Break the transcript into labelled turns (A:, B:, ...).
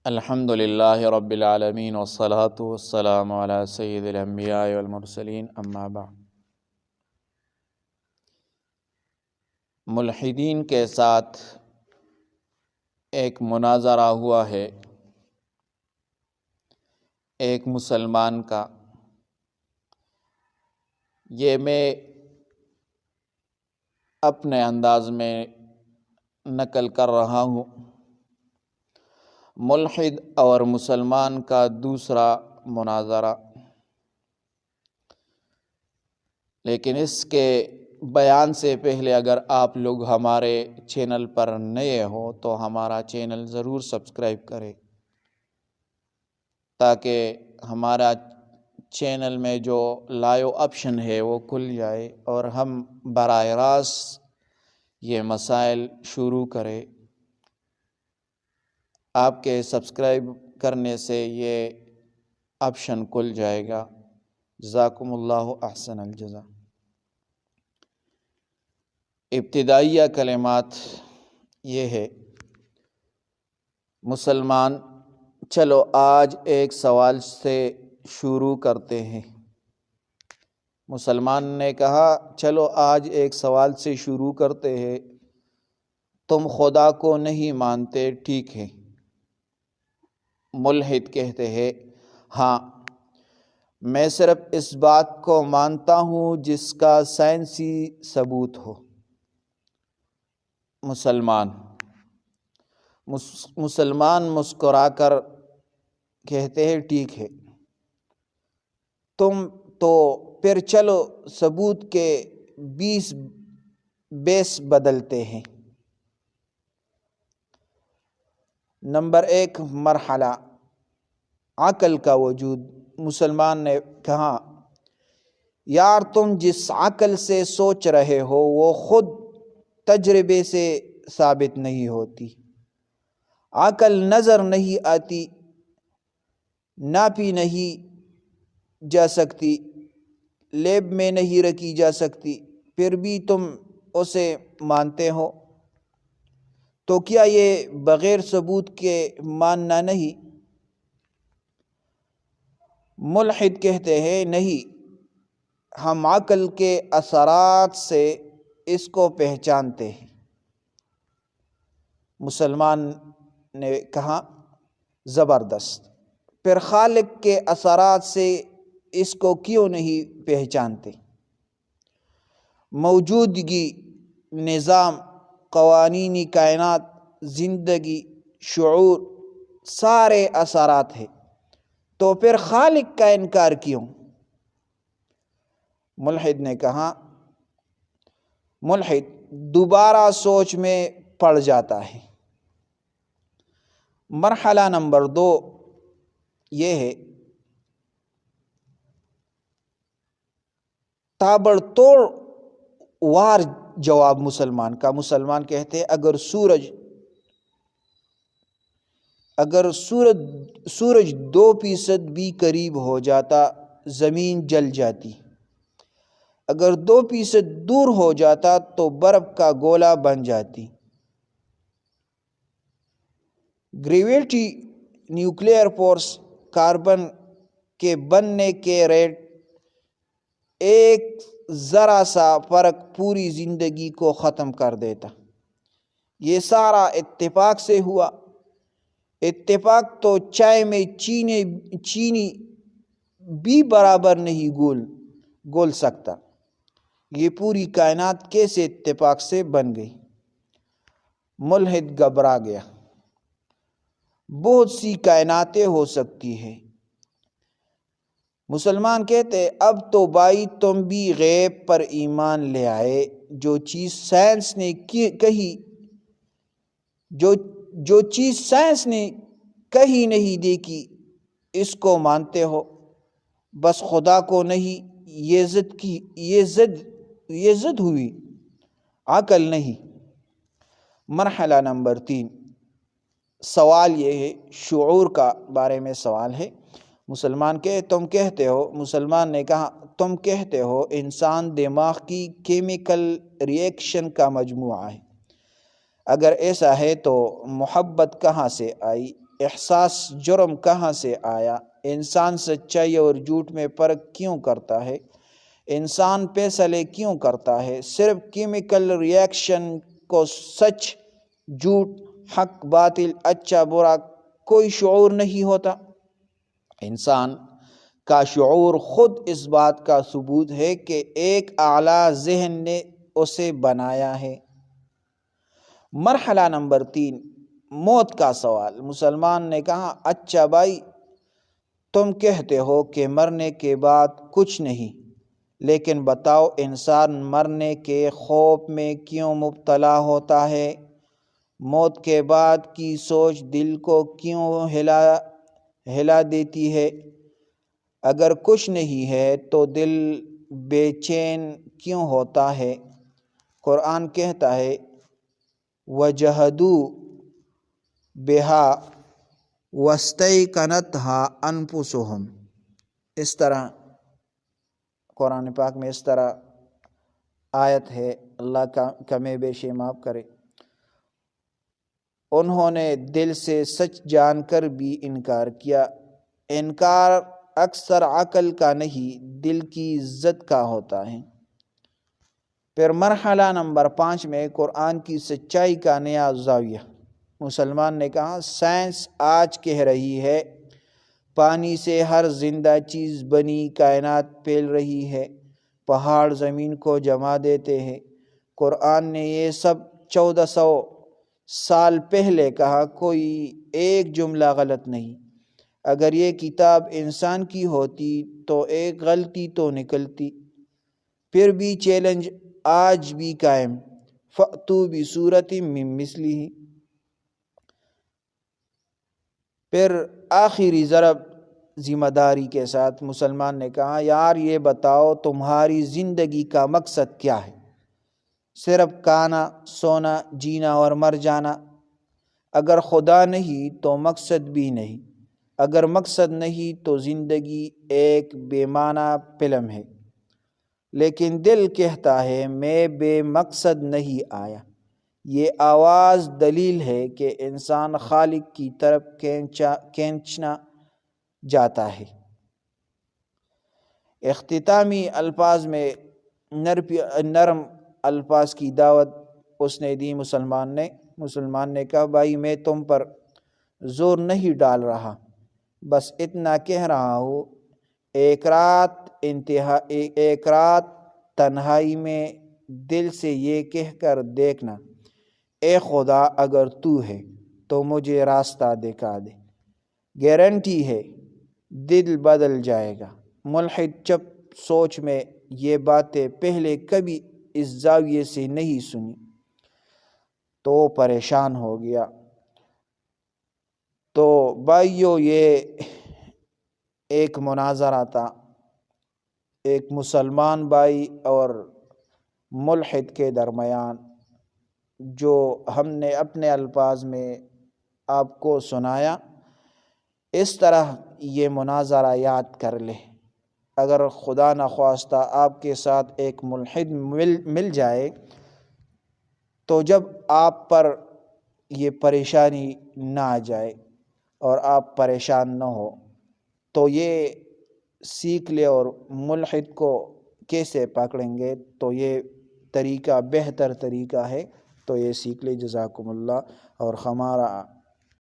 A: الحمد للہ رب العالمین والصلاة والسلام علی سید الانبیاء والمرسلین اما بعد۔ ملحدین کے ساتھ ایک مناظرہ ہوا ہے ایک مسلمان کا۔ یہ میں اپنے انداز میں نقل کر رہا ہوں۔ ملحد اور مسلمان کا دوسرا مناظرہ، لیکن اس کے بیان سے پہلے اگر آپ لوگ ہمارے چینل پر نئے ہو تو ہمارا چینل ضرور سبسکرائب کریں، تاکہ ہمارا چینل میں جو لائیو آپشن ہے وہ کھل جائے اور ہم براہ راست یہ مسائل شروع کریں۔ آپ کے سبسکرائب کرنے سے یہ آپشن کھل جائے گا۔ جزاکم اللہ احسن الجزا۔ ابتدائیہ کلمات یہ ہے، مسلمان چلو آج ایک سوال سے شروع کرتے ہیں۔ مسلمان نے کہا چلو آج ایک سوال سے شروع کرتے ہیں، تم خدا کو نہیں مانتے، ٹھیک ہے؟ ملحد کہتے ہیں ہاں، میں صرف اس بات کو مانتا ہوں جس کا سائنسی ثبوت ہو۔ مسلمان مسکرا کر کہتے ہیں ٹھیک ہے، تم تو پھر چلو ثبوت کے 20 بیس بدلتے ہیں۔ نمبر 1 مرحلہ عقل کا وجود۔ مسلمان نے کہا یار تم جس عقل سے سوچ رہے ہو وہ خود تجربے سے ثابت نہیں ہوتی۔ عقل نظر نہیں آتی، ناپی نہیں جا سکتی، لیب میں نہیں رکھی جا سکتی، پھر بھی تم اسے مانتے ہو، تو کیا یہ بغیر ثبوت کے ماننا نہیں؟ ملحد کہتے ہیں نہیں، ہم عقل کے اثرات سے اس کو پہچانتے ہیں۔ مسلمان نے کہا زبردست، پھر خالق کے اثرات سے اس کو کیوں نہیں پہچانتے؟ موجودگی، نظام، قوانین کائنات، زندگی، شعور، سارے اثرات ہیں، تو پھر خالق کا انکار کیوں؟ ملحد نے کہا ملحد دوبارہ سوچ میں پڑ جاتا ہے۔ مرحلہ نمبر 2 یہ ہے، تابڑ توڑ وار جواب مسلمان کا۔ مسلمان کہتے ہیں اگر سورج 2% بھی قریب ہو جاتا زمین جل جاتی، اگر 2% دور ہو جاتا تو برف کا گولا بن جاتی۔ گریویٹی، نیوکلیئر فورس، کاربن کے بننے کے ریٹ، ایک ذرا سا فرق پوری زندگی کو ختم کر دیتا۔ یہ سارا اتفاق سے ہوا۔ اتفاق تو چائے میں چینی بھی برابر نہیں گول سکتا۔ یہ پوری کائنات کیسے اتفاق سے بن گئی؟ ملحد گھبرا گیا۔ بہت سی کائناتیں ہو سکتی ہیں۔ مسلمان کہتے اب تو بھائی تم بھی غیب پر ایمان لے آئے، جو چیز سائنس نے کہی، جو چیز سائنس نے کہیں نہیں دیکھی اس کو مانتے ہو، بس خدا کو نہیں۔ یہ ضد ہوئی، عقل نہیں۔ مرحلہ نمبر 3 سوال یہ ہے، شعور کا بارے میں سوال ہے۔ مسلمان مسلمان نے کہا تم کہتے ہو انسان دماغ کی کیمیکل ریئیکشن کا مجموعہ ہے۔ اگر ایسا ہے تو محبت کہاں سے آئی؟ احساس جرم کہاں سے آیا؟ انسان سچائی اور جھوٹ میں فرق کیوں کرتا ہے؟ انسان فیصلے کیوں کرتا ہے؟ صرف کیمیکل ریئیکشن کو سچ جھوٹ حق باطل اچھا برا کوئی شعور نہیں ہوتا؟ انسان کا شعور خود اس بات کا ثبوت ہے کہ ایک اعلیٰ ذہن نے اسے بنایا ہے۔ مرحلہ نمبر 3، موت کا سوال۔ مسلمان نے کہا، اچھا بھائی، تم کہتے ہو کہ مرنے کے بعد کچھ نہیں، لیکن بتاؤ انسان مرنے کے خوف میں کیوں مبتلا ہوتا ہے؟ موت کے بعد کی سوچ دل کو کیوں ہلا دیتی ہے؟ اگر کچھ نہیں ہے تو دل بے چین کیوں ہوتا ہے؟ قرآن کہتا ہے وَجَحَدُوا بِهَا وَاسْتَيْقَنَتْهَا أَنفُسُهُمْ۔ اس طرح قرآن پاک میں اس طرح آیت ہے، اللہ کا کمے بیشے معاف کرے، انہوں نے دل سے سچ جان کر بھی انکار کیا۔ انکار اکثر عقل کا نہیں، دل کی عزت کا ہوتا ہے۔ پھر مرحلہ نمبر 5 میں قرآن کی سچائی کا نیا زاویہ۔ مسلمان نے کہا، سائنس آج کہہ رہی ہے پانی سے ہر زندہ چیز بنی، کائنات پھیل رہی ہے، پہاڑ زمین کو جما دیتے ہیں۔ قرآن نے یہ سب 1400 سال پہلے کہا، کوئی ایک جملہ غلط نہیں۔ اگر یہ کتاب انسان کی ہوتی تو ایک غلطی تو نکلتی۔ پھر بھی چیلنج آج بھی قائم، فَأْتُوا بِسُورَةٍ مِّن مِّثْلِهِ۔ پھر آخری ضرب ذمہ داری کے ساتھ مسلمان نے کہا، یار یہ بتاؤ تمہاری زندگی کا مقصد کیا ہے؟ صرف کھانا، سونا، جینا اور مر جانا؟ اگر خدا نہیں تو مقصد بھی نہیں، اگر مقصد نہیں تو زندگی ایک بے معنی فلم ہے۔ لیکن دل کہتا ہے میں بے مقصد نہیں آیا۔ یہ آواز دلیل ہے کہ انسان خالق کی طرف کھینچنا جاتا ہے۔ اختتامی الفاظ میں نرم الفاظ کی دعوت اس نے دی۔ مسلمان نے کہا، بھائی میں تم پر زور نہیں ڈال رہا، بس اتنا کہہ رہا ہوں، ایک رات تنہائی میں دل سے یہ کہہ کر دیکھنا، اے خدا اگر تو ہے تو مجھے راستہ دکھا دے، گارنٹی ہے دل بدل جائے گا۔ ملحد چپ سوچ میں یہ باتیں پہلے کبھی اس زاویے سے نہیں سنی تو پریشان ہو گیا۔ تو بھائیو، یہ ایک مناظرہ تھا ایک مسلمان بھائی اور ملحد کے درمیان، جو ہم نے اپنے الفاظ میں آپ کو سنایا۔ اس طرح یہ مناظرہ یاد کر لے، اگر خدا نخواستہ آپ کے ساتھ ایک ملحد مل جائے تو جب آپ پر یہ پریشانی نہ آ جائے اور آپ پریشان نہ ہو تو یہ سیکھ لے، اور ملحد کو کیسے پکڑیں گے تو یہ طریقہ بہتر طریقہ ہے، تو یہ سیکھ لے۔ جزاکم اللہ، اور ہمارا